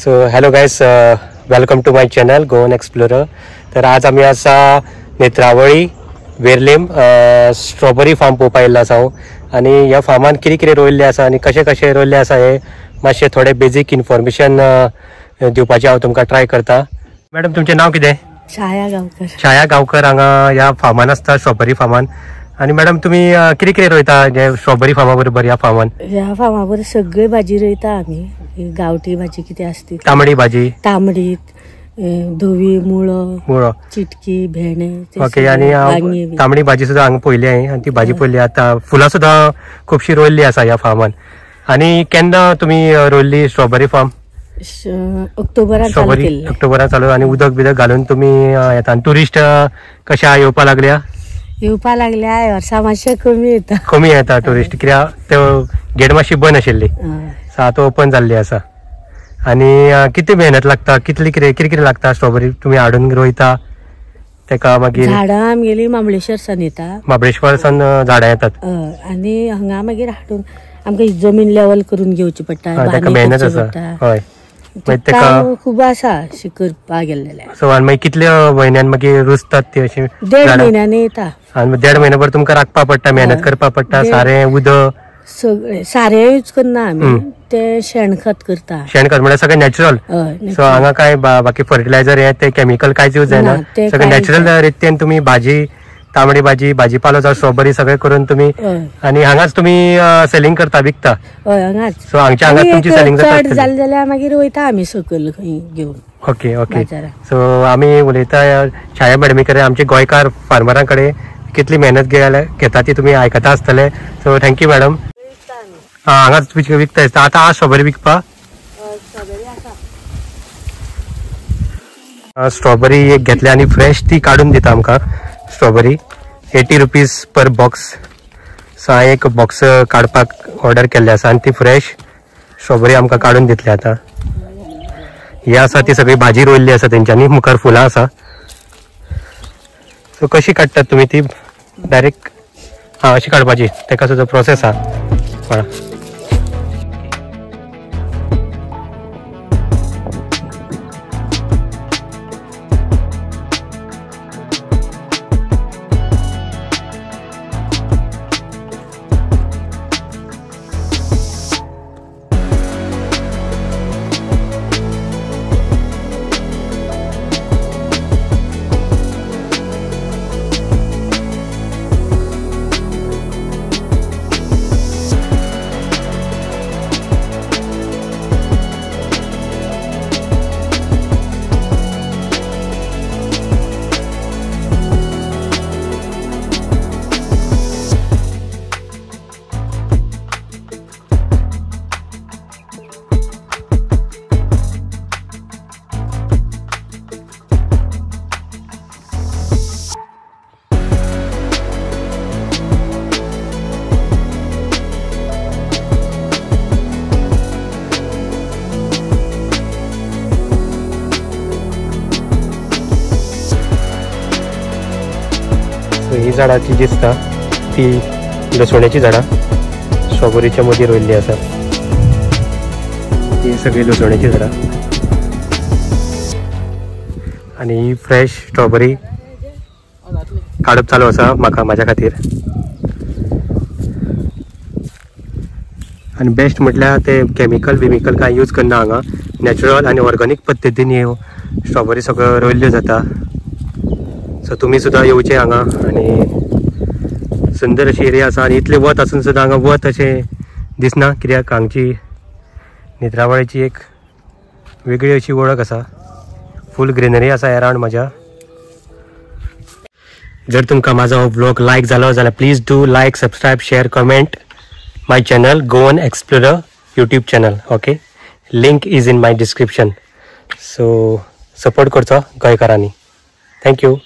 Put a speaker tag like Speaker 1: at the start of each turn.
Speaker 1: So hello guys, welcome to my channel Goan explorer. तर आज आम्ही असा नेत्रावळी वेर्लेम स्ट्रॉबेरी फार्म पळोवपा आयिल्लो आसा आनी ह्या फार्मान कितें कितें रोयल्लें आसा आनी कशें कशें रोयल्लें आसा हे मातशें थोडें बेजीक इन्फॉर्मेशन दिवपाचें हांव तुमकां ट्राय करता. मॅडम, तुमचें नांव कितें?
Speaker 2: छाया गांवकर.
Speaker 1: छाया गांवकर हांगा ह्या फार्मान आसता, स्ट्रॉबेरी फार्मान. आणि मॅडम, तुम्ही कितें कितें रोयता जे स्ट्रॉबेरी फार्मा बरोबर ह्या फार्मान?
Speaker 2: ह्या फार्मा बरोबर सगळी भाजी रोयता आमी. गावठी भाजी कितें आसता,
Speaker 1: तांबडी भाजी,
Speaker 2: तांबडी, धवी, मुळो, चिटकी, भेंडे.
Speaker 1: ओके. आणि तांबडी भाजी सुद्धा हांगा पळयली हांवें आनी ती भाजी पळयली. आता फुलां सुद्धा खुबशी रोयल्ली आसा ह्या फार्मान. आणि केन्ना तुमी रोयल्ली स्ट्रॉबेरी फार्म? ऑक्टोबरान चालू. आणि उदक बिदक घालून तुमी येता. टुरिस्ट कशा येवपा लागल्या?
Speaker 2: येवपा लागल्या. ह्या वर्सा मातशें कमी
Speaker 1: येता टुरिस्ट, कित्याक त्यो गेट मातशी बंद आशिल्ली, आतां ओपन जाल्ली आसा. आणि किती मेहनत लागता, कितें लागता स्ट्रॉबेरी तुमी हाडून रोयता तेका? मागीर
Speaker 2: झाडां आमगेली महाबळेश्वरसान येता.
Speaker 1: महाबळेश्वरसान झाडां येतात
Speaker 2: आनी हांगा मागीर हाडून आमकां जमीन लेवल करून घेवची पडटा.
Speaker 1: तेका मेहनत आसा. हय,
Speaker 2: खूब आसा अशी करपा गेल्लेले.
Speaker 1: सो आनी मागीर कितल्या म्हयन्यान मागीर रुजतात ती अशी?
Speaker 2: 1.5 म्हयन्यानी येता.
Speaker 1: आनी 1.5 म्हयन्याभर तुमकां राखपा पडटा, मेहनत करपा पडटा. सारें उदक
Speaker 2: सगळे सारे यूज करना आमी, ते शेणखत करता.
Speaker 1: शेणखत म्हणजे सगळें नॅचरल. सो हांगा काय बाकी फर्टिलायझर हे ते केमिकल कांयच यूज जायना, सगळें नॅचरल रितीन तुमी भाजी, तांबडी भाजी, भाजीपालो जावं स्ट्रॉबेरी सगळें करून तुमी. आणि हांगाच तुमी सेलिंग करता, विकता?
Speaker 2: हय, हांगाच.
Speaker 1: सो हांगच्या हांगाच तुमची सेलिंग जाता.
Speaker 2: चड जालें जाल्यार मागीर वयता आमी सकयल घेवन.
Speaker 1: Okay okay. सो आमी उलयता छाया मॅडमी कडेन, आमचे गोंयकार फार्मरां कडेन कितली मेहनत घेता ती तुमी आयकता आसतले. So thank you madam. हांगाच विकता दिसता. आतां आज स्ट्रॉबेरी विकपा? स्ट्रॉबेरी एक घेतली आनी फ्रेश ती काडून दिता आमकां. Strawberry 80 rupees per box. So हांवें एक बॉक्स काडपाक ऑर्डर केल्ले आसा आनी ती फ्रेश स्ट्रॉबेरी आमकां काडून दितली. आतां ही आसा ती सगळी भाजी रोयल्ली आसा तेंच्यांनी, मुखार फुलां आसा. सो कशी काडटात तुमी ती? डायरेक्ट अशी काडपाची, तेका सुद्दां प्रोसेस आहा. ही झाडां जी दिसता ती लसण्याची झाडां स्ट्रॉबेरीच्या मदीं रोयल्ली आसा. ही सगळी लसण्याची झाडां आनी ही फ्रेश स्ट्रॉबेरी काडप चालू आसा म्हाज्या खातीर. आनी बेस्ट म्हटल्यार ते केमिकल कांय यूज करना हांगा. नॅचरल आनी ऑर्गॅनिक पद्दतीन ह्यो स्ट्रॉबेरी सगळ्यो रोयल्ल्यो जाता. सो तुमी सुद्दां येवचे हांगा. आनी सुंदर अशी एरिया आसा. आनी इतले वत आसून सुद्दां हांगा वत अशें दिसना, कित्याक हांगची नेत्रावळीची एक वेगळी अशी वळख आसा. फूल ग्रीनरी आसा अरावंड म्हाज्या. जर तुमकां म्हाजो हो व्लॉग लायक जालो जाल्यार please do like, subscribe, share, comment my channel Goan explorer YouTube channel. Okay, link is in my description. So support करचो गोंयकारांनी. थँक्यू.